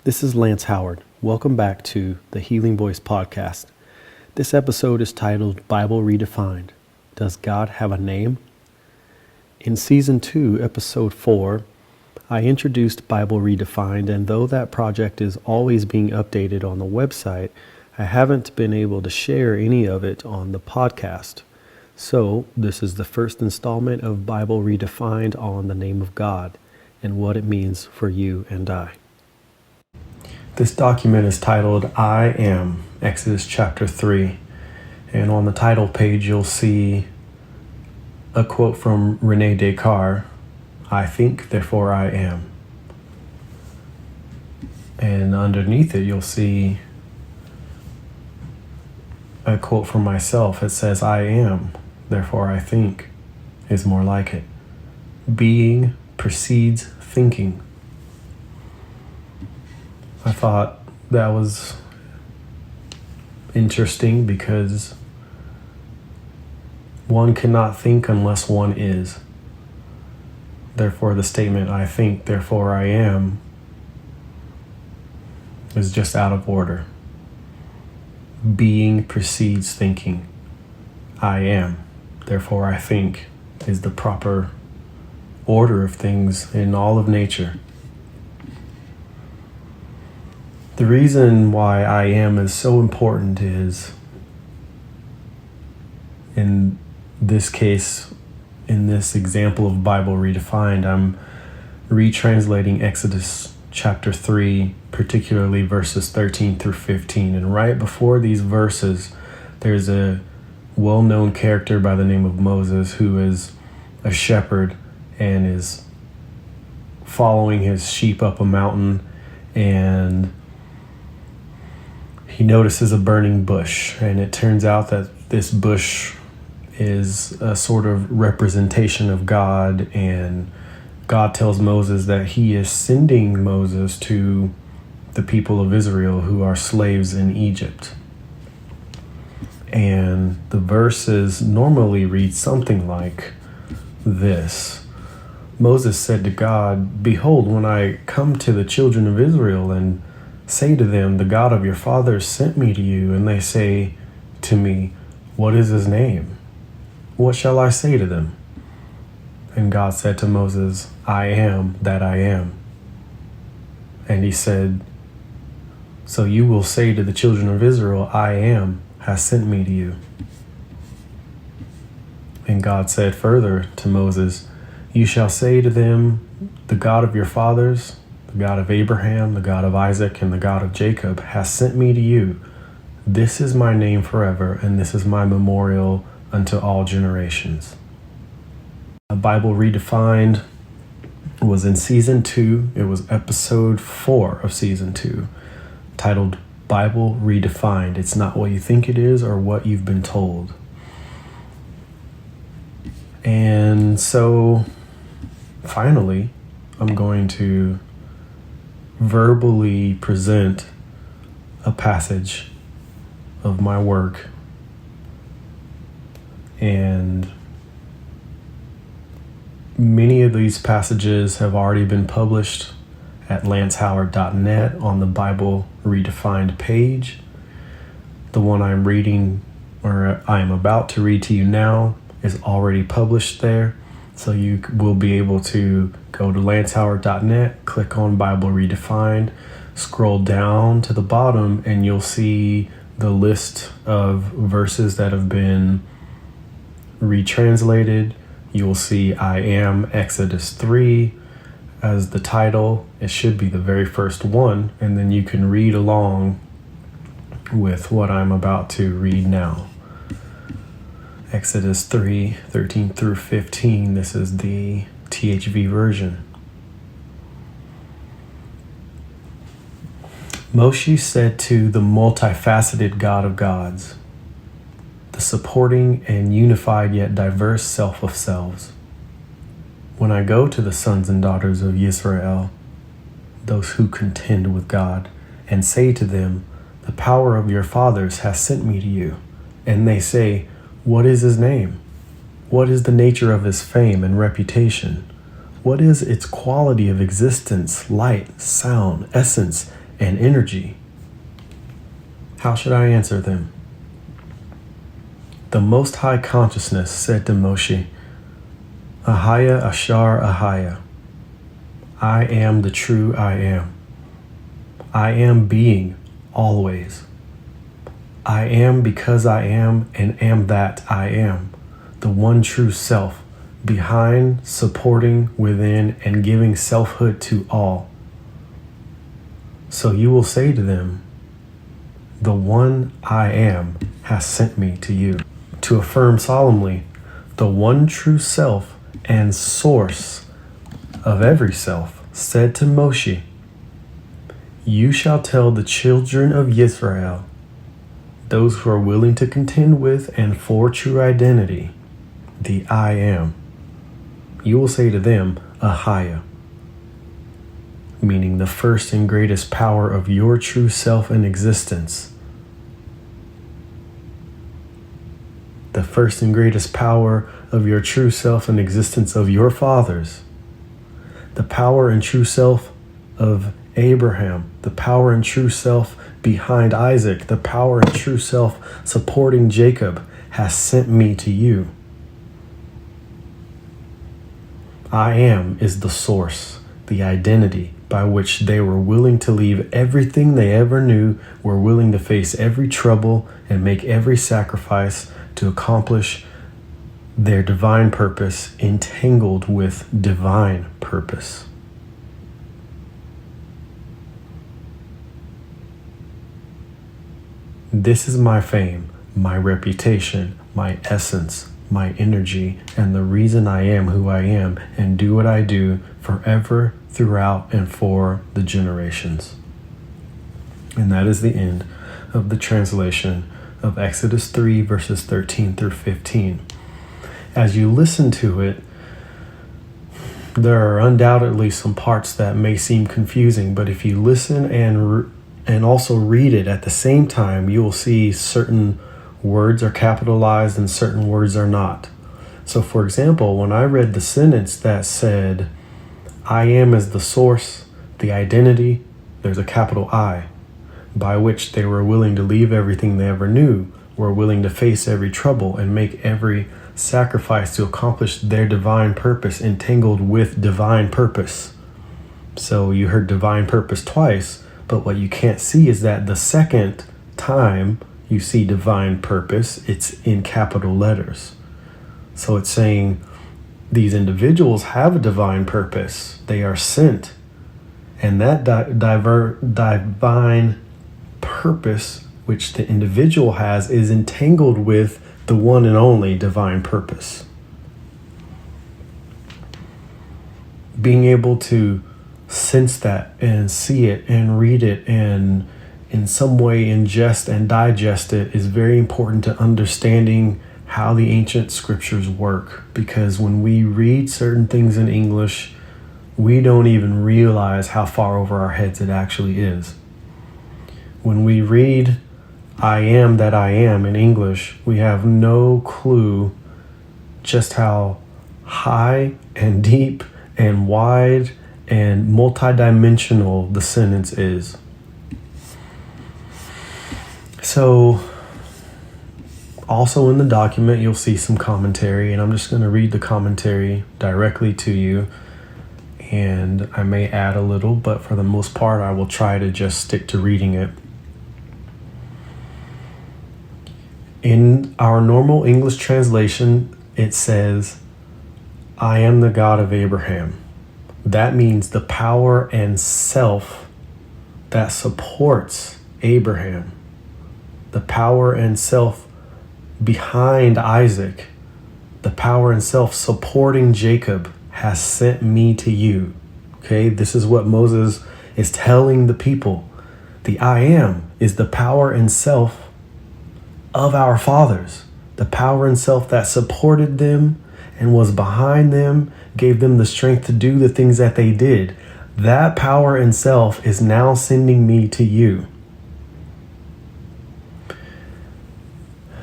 This is Lance Howard. Welcome back to the Healing Voice podcast. This episode is titled Bible Redefined. Does God have a name? In Season 2, Episode 4, I introduced Bible Redefined, and though that project is always being updated on the website, I haven't been able to share any of it on the podcast. So, this is the first installment of Bible Redefined on the name of God and what it means for you and I. This document is titled I Am, Exodus chapter 3. And on the title page, you'll see a quote from Rene Descartes, I think, therefore I am. And underneath it, you'll see a quote from myself. It says, I am, therefore I think, is more like it. Being precedes thinking. I thought that was interesting because one cannot think unless one is. Therefore, the statement, I think, therefore I am, is just out of order. Being precedes thinking. I am, therefore I think, is the proper order of things in all of nature. The reason why I am is so important is, in this case, in this example of Bible Redefined, I'm retranslating Exodus chapter 3, particularly verses 13 through 15. And right before these verses, there's a well-known character by the name of Moses who is a shepherd and is following his sheep up a mountain, and he notices a burning bush, and it turns out that this bush is a sort of representation of God, and God tells Moses that he is sending Moses to the people of Israel who are slaves in Egypt. And the verses normally read something like this. Moses said to God, behold, when I come to the children of Israel and say to them, the God of your fathers sent me to you, and they say to me, what is his name? What shall I say to them? And God said to Moses, I am that I am. And he said, so you will say to the children of Israel, I am has sent me to you. And God said further to Moses, you shall say to them, the God of your fathers, the God of Abraham, the God of Isaac, and the God of Jacob has sent me to you. This is my name forever, and this is my memorial unto all generations. A Bible Redefined was in Season 2. It was Episode 4 of Season 2, titled Bible Redefined. It's not what you think it is or what you've been told. And so, finally, I'm going to verbally present a passage of my work, and many of these passages have already been published at lancehoward.net on the Bible Redefined page. The one I'm reading, or I'm about to read to you now, is already published there. So you will be able to go to lancehoward.net, click on Bible Redefined, scroll down to the bottom, and you'll see the list of verses that have been retranslated. You'll see I Am Exodus 3 as the title. It should be the very first one, and then you can read along with what I'm about to read now. Exodus 3, 13 through 15. This is the THV version. Moshe said to the multifaceted God of gods, the supporting and unified yet diverse self of selves, when I go to the sons and daughters of Israel, those who contend with God, and say to them, the power of your fathers has sent me to you, and they say, what is his name? What is the nature of his fame and reputation? What is its quality of existence, light, sound, essence, and energy. How should I answer them? The Most High Consciousness said to Moshe, Ahaya Ashar Ahaya. I am the true I am. I am being always. I am because I am and am that I am, the one true self, behind, supporting, within, and giving selfhood to all. So you will say to them, the one I am has sent me to you, to affirm solemnly, the one true self and source of every self said to Moshe, you shall tell the children of Israel, those who are willing to contend with and for true identity, the I am. You will say to them, Ahaya, meaning the first and greatest power of your true self and existence. The first and greatest power of your true self and existence of your fathers. The power and true self of Abraham. The power and true self behind Isaac. The power and true self supporting Jacob has sent me to you. I am is the source, the identity by which they were willing to leave everything they ever knew, were willing to face every trouble and make every sacrifice to accomplish their divine purpose, entangled with divine purpose. This is my fame, my reputation, my essence, my energy, and the reason I am who I am and do what I do forever, throughout, and for the generations. And that is the end of the translation of Exodus 3, verses 13 through 15. As you listen to it, there are undoubtedly some parts that may seem confusing, but if you listen and also read it at the same time, you will see certain words are capitalized and certain words are not. So for example, when I read the sentence that said, I am as the source, the identity, there's a capital I, by which they were willing to leave everything they ever knew, were willing to face every trouble and make every sacrifice to accomplish their divine purpose, entangled with divine purpose. So you heard divine purpose twice, but what you can't see is that the second time you see divine purpose, it's in capital letters. So it's saying these individuals have a divine purpose. They are sent. And that divine purpose, which the individual has, is entangled with the one and only divine purpose. Being able to sense that and see it and read it and in some way ingest and digest it is very important to understanding how the ancient scriptures work, because when we read certain things in English, we don't even realize how far over our heads it actually is. When we read I am that I am in English, we have no clue just how high and deep and wide and multidimensional the sentence is. So also in the document, you'll see some commentary, and I'm just going to read the commentary directly to you. And I may add a little, but for the most part, I will try to just stick to reading it. In our normal English translation, it says, I am the God of Abraham. That means the power and self that supports Abraham. The power and self behind Isaac. The power and self supporting Jacob has sent me to you. Okay, this is what Moses is telling the people. The I am is the power and self of our fathers, the power and self that supported them and was behind them, gave them the strength to do the things that they did. That power and self is now sending me to you.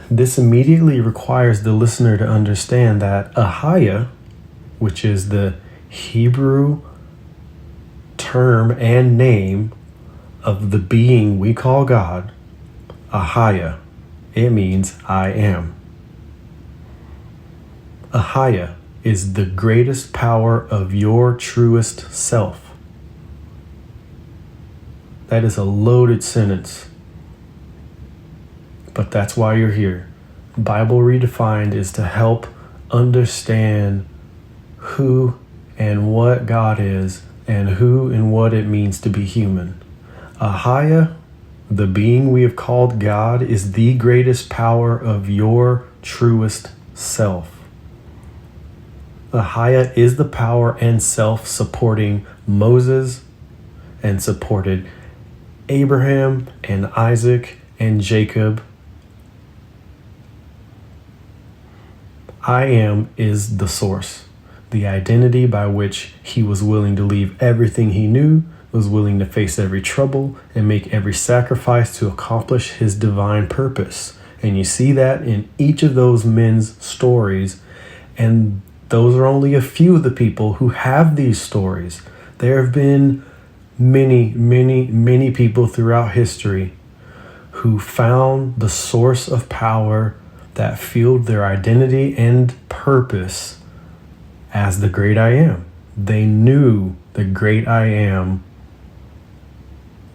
This immediately requires the listener to understand that Ahaya, which is the Hebrew term and name of the being we call God, Ahaya, it means I am. Ahaya is the greatest power of your truest self. That is a loaded sentence, but that's why you're here. Bible Redefined is to help understand who and what God is and who and what it means to be human. Ahaya, the being we have called God, is the greatest power of your truest self. Ahaya is the power and self supporting Moses and supported Abraham and Isaac and Jacob. I am is the source, the identity by which he was willing to leave everything he knew, was willing to face every trouble and make every sacrifice to accomplish his divine purpose. And you see that in each of those men's stories. And those are only a few of the people who have these stories. There have been many, many, many people throughout history who found the source of power that fueled their identity and purpose as the great I am. They knew the great I am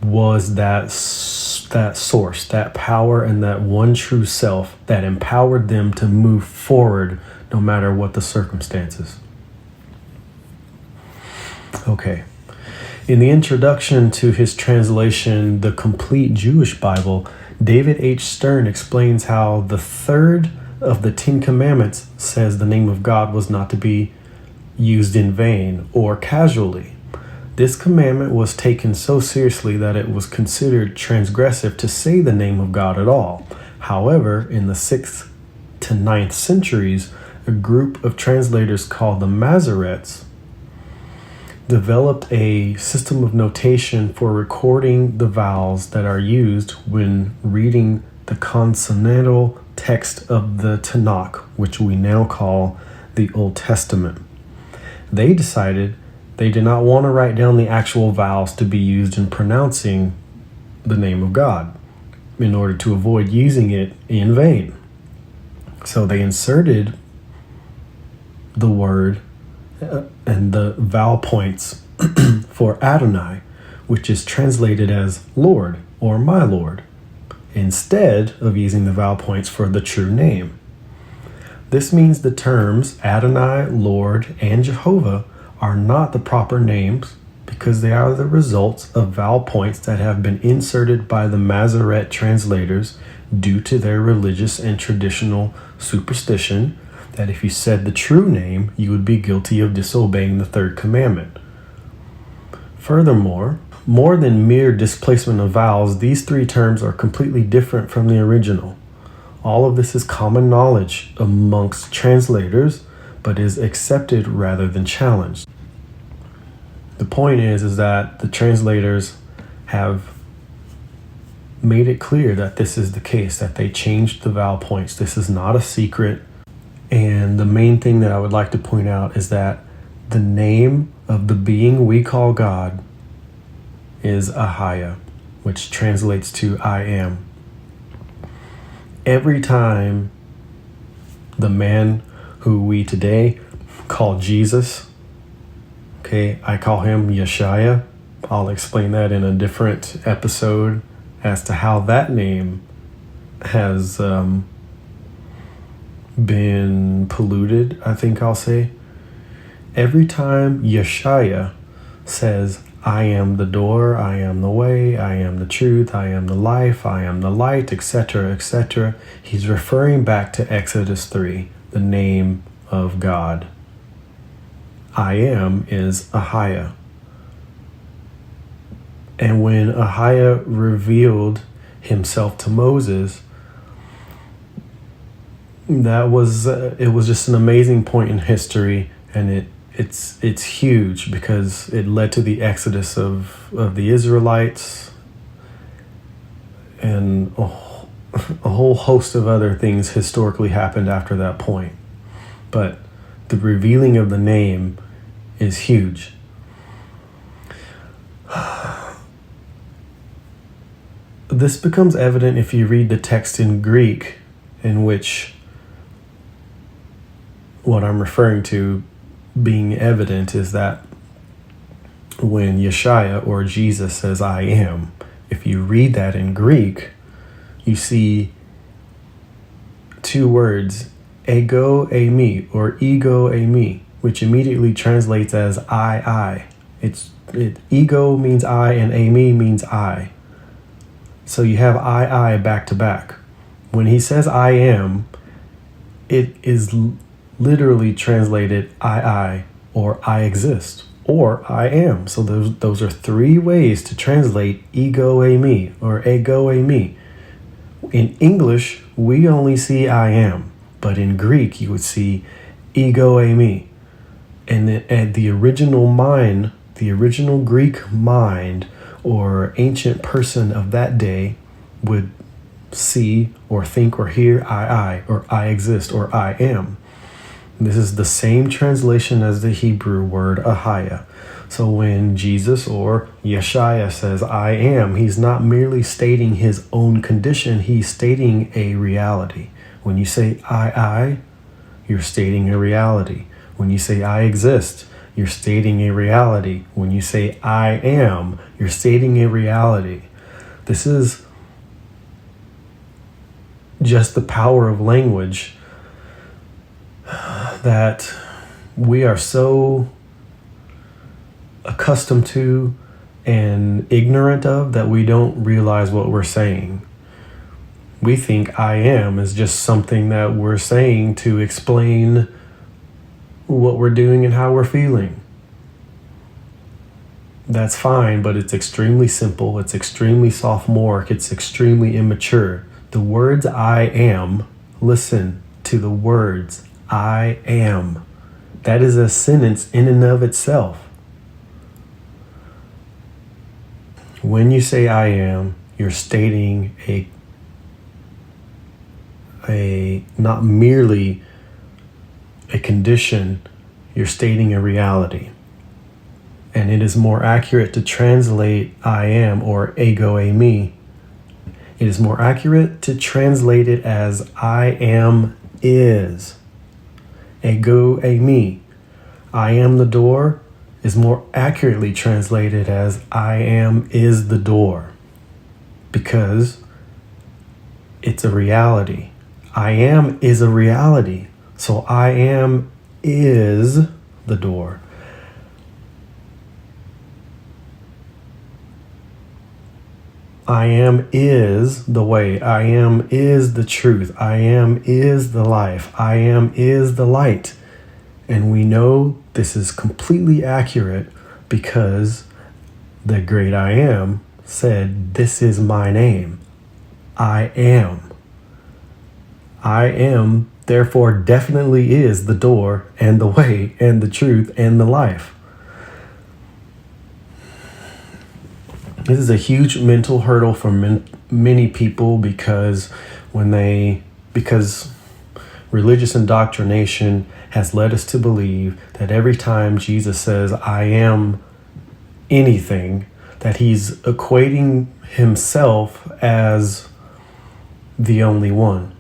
was that source, that power, and that one true self that empowered them to move forward no matter what the circumstances. Okay. In the introduction to his translation, The Complete Jewish Bible, David H. Stern explains how the third of the 10 Commandments says the name of God was not to be used in vain or casually. This commandment was taken so seriously that it was considered transgressive to say the name of God at all. However, in the 6th to 9th centuries, a group of translators called the Masoretes developed a system of notation for recording the vowels that are used when reading the consonantal text of the Tanakh, which we now call the Old Testament. They decided they did not want to write down the actual vowels to be used in pronouncing the name of God in order to avoid using it in vain. So they inserted the word and the vowel points for Adonai, which is translated as Lord or my Lord, instead of using the vowel points for the true name. This means the terms Adonai, Lord, and Jehovah are not the proper names because they are the results of vowel points that have been inserted by the Masoret translators due to their religious and traditional superstition that if you said the true name, you would be guilty of disobeying the third commandment. Furthermore, more than mere displacement of vowels, these three terms are completely different from the original. All of this is common knowledge amongst translators, but is accepted rather than challenged. The point is that the translators have made it clear that this is the case, that they changed the vowel points. This is not a secret. And the main thing that I would like to point out is that the name of the being we call God is Ahaya, which translates to I am. Every time the man who we today call Jesus, okay, I call him Yeshaya. I'll explain that in a different episode as to how that name has been polluted, I think I'll say. Every time Yeshaya says, I am the door, I am the way, I am the truth, I am the life, I am the light, etc., etc., he's referring back to Exodus 3, the name of God. I am is Ahaya. And when Ahaya revealed himself to Moses, it was just an amazing point in history, and it's huge because it led to the exodus of the Israelites and a whole host of other things historically happened after that point. But the revealing of the name is huge. This becomes evident if you read the text in Greek, in which what I'm referring to being evident is that when Yeshua or Jesus says, I am, if you read that in Greek, you see two words, ego eimi or ego eimi, which immediately translates as I. Ego means I and eimi means I. So you have I back to back. When he says I am, it is literally translated I or I exist or I am. So those are three ways to translate ego eimi or ego eimi. In English, we only see I am, but in Greek you would see ego eimi. And the original mind, the original Greek mind or ancient person of that day would see or think or hear I or I exist or I am. This is the same translation as the Hebrew word ahaya. So when Jesus or Yeshua says I am, he's not merely stating his own condition, he's stating a reality. When you say I, you're stating a reality. When you say I exist, you're stating a reality. When you say I am, you're stating a reality. This is just the power of language that we are so accustomed to and ignorant of that we don't realize what we're saying. We think I am is just something that we're saying to explain what we're doing and how we're feeling. That's fine, but it's extremely simple, it's extremely sophomoric, it's extremely immature. The words I am, listen to the words I am. That is a sentence in and of itself. When you say I am, you're stating a not merely a condition, you're stating a reality. And it is more accurate to translate I am or ego eimi. It is more accurate to translate it as I am is. Ego eimi. I am the door is more accurately translated as I am is the door, because it's a reality. I am is a reality. So I am is the door. I am is the way. I am is the truth. I am is the life. I am is the light. And we know this is completely accurate because the great I am said, this is my name. I am. I am, therefore, definitely is the door and the way and the truth and the life. This is a huge mental hurdle for many people because religious indoctrination has led us to believe that every time Jesus says, I am anything, that he's equating himself as the only one.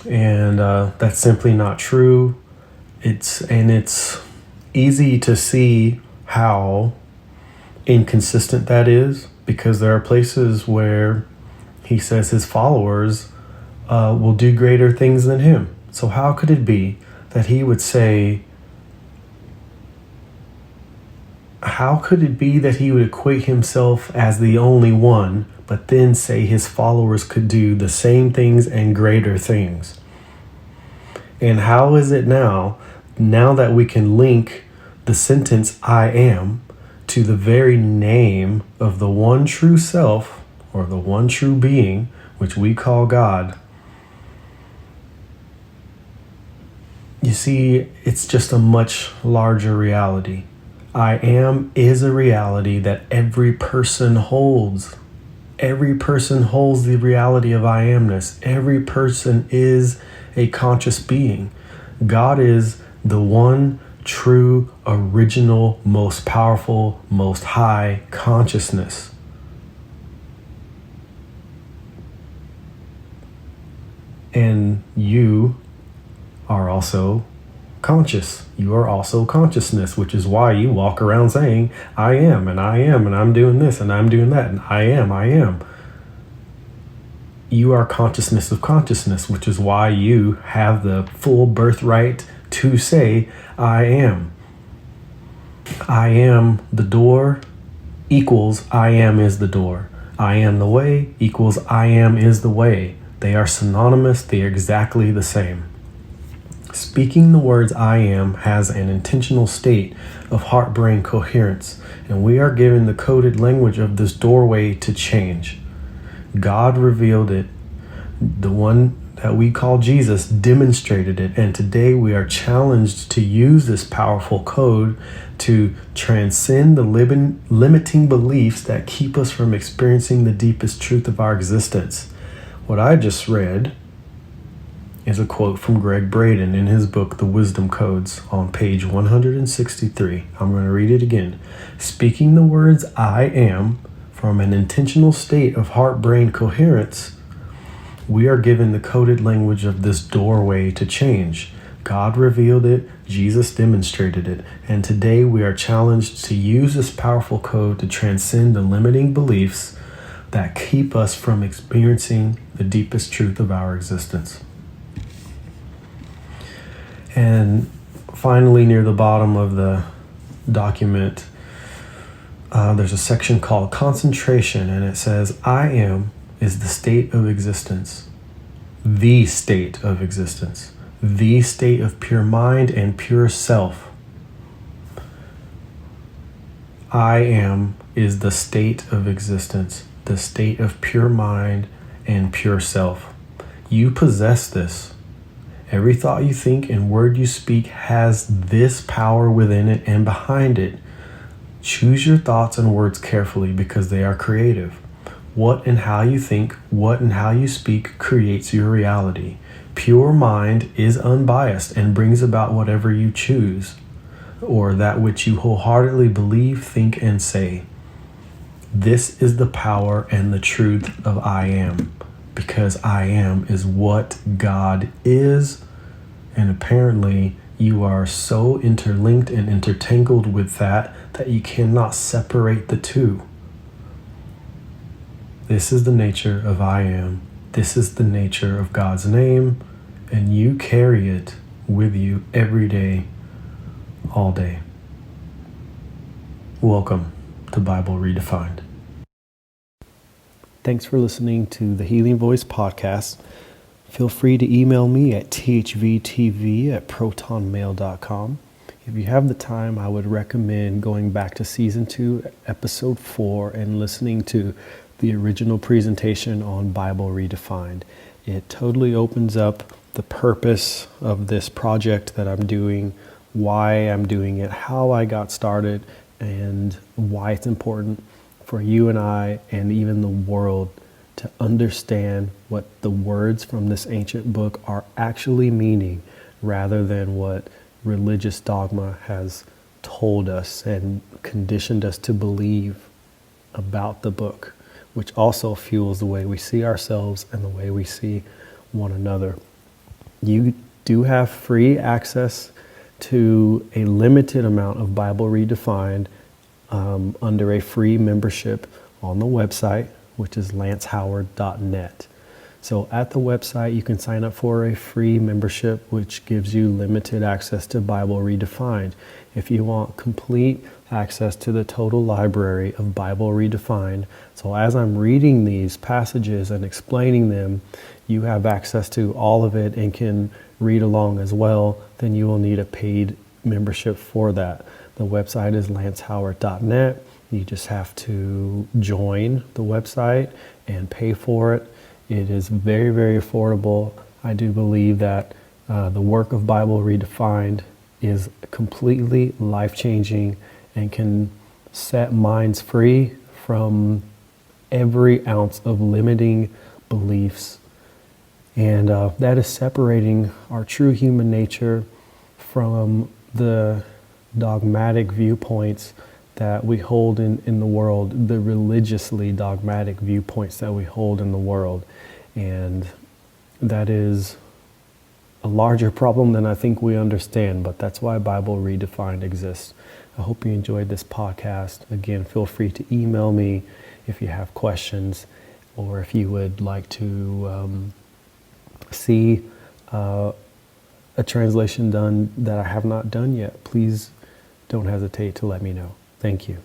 And that's simply not true. It's easy to see how inconsistent that is, because there are places where he says his followers will do greater things than him. So how could it be that he would say, how could it be that he would equate himself as the only one, but then say his followers could do the same things and greater things? And how is it now that we can link the sentence I am to the very name of the one true self, or the one true being, which we call God? You see, it's just a much larger reality. I am is a reality that every person holds. Every person holds the reality of I amness. Every person is a conscious being. God is the one true, original, most powerful, most high consciousness. And you are also conscious. You are also consciousness, which is why you walk around saying, I am, and I'm doing this, and I'm doing that, and I am. You are consciousness of consciousness, which is why you have the full birthright to say, I am. I am the door equals I am is the door. I am the way equals I am is the way. They are synonymous. They are exactly the same. Speaking the words I am has an intentional state of heart-brain coherence, and we are given the coded language of this doorway to change. God revealed it. The one that we call Jesus demonstrated it, and today we are challenged to use this powerful code to transcend the limiting beliefs that keep us from experiencing the deepest truth of our existence. What I just read is a quote from Greg Braden in his book, The Wisdom Codes, on page 163. I'm going to read it again. Speaking the words I am from an intentional state of heart-brain coherence, we are given the coded language of this doorway to change. God revealed it, Jesus demonstrated it, and today we are challenged to use this powerful code to transcend the limiting beliefs that keep us from experiencing the deepest truth of our existence. And finally, near the bottom of the document, there's a section called concentration, and it says, I am is the state of existence, the state of existence, the state of pure mind and pure self. I am is the state of existence, the state of pure mind and pure self. You possess this. Every thought you think and word you speak has this power within it and behind it. Choose your thoughts and words carefully because they are creative. What and how you think, what and how you speak creates your reality. Pure mind is unbiased and brings about whatever you choose, or that which you wholeheartedly believe, think, and say. This is the power and the truth of I am, because I am is what God is, and apparently you are so interlinked and intertangled with that you cannot separate the two. This is the nature of I am. This is the nature of God's name, and you carry it with you every day, all day. Welcome to Bible Redefined. Thanks for listening to the Healing Voice podcast. Feel free to email me at thvtv@protonmail.com. If you have the time, I would recommend going back to Season 2, Episode 4, and listening to the original presentation on Bible Redefined. It totally opens up the purpose of this project that I'm doing, why I'm doing it, how I got started, and why it's important for you and I and even the world to understand what the words from this ancient book are actually meaning, rather than what religious dogma has told us and conditioned us to believe about the book, which also fuels the way we see ourselves and the way we see one another. You do have free access to a limited amount of Bible Redefined under a free membership on the website, which is lancehoward.net. So at the website, you can sign up for a free membership, which gives you limited access to Bible Redefined. If you want complete access to the total library of Bible Redefined, so as I'm reading these passages and explaining them, you have access to all of it and can read along as well, then you will need a paid membership for that. The website is lancehoward.net. You just have to join the website and pay for it. It is very, very affordable. I do believe that the work of Bible Redefined is completely life-changing and can set minds free from every ounce of limiting beliefs. And that is separating our true human nature from the dogmatic viewpoints that we hold in the world, the religiously dogmatic viewpoints that we hold in the world. And that is a larger problem than I think we understand, but that's why Bible Redefined exists. I hope you enjoyed this podcast. Again, feel free to email me if you have questions, or if you would like to see a translation done that I have not done yet. Please don't hesitate to let me know. Thank you.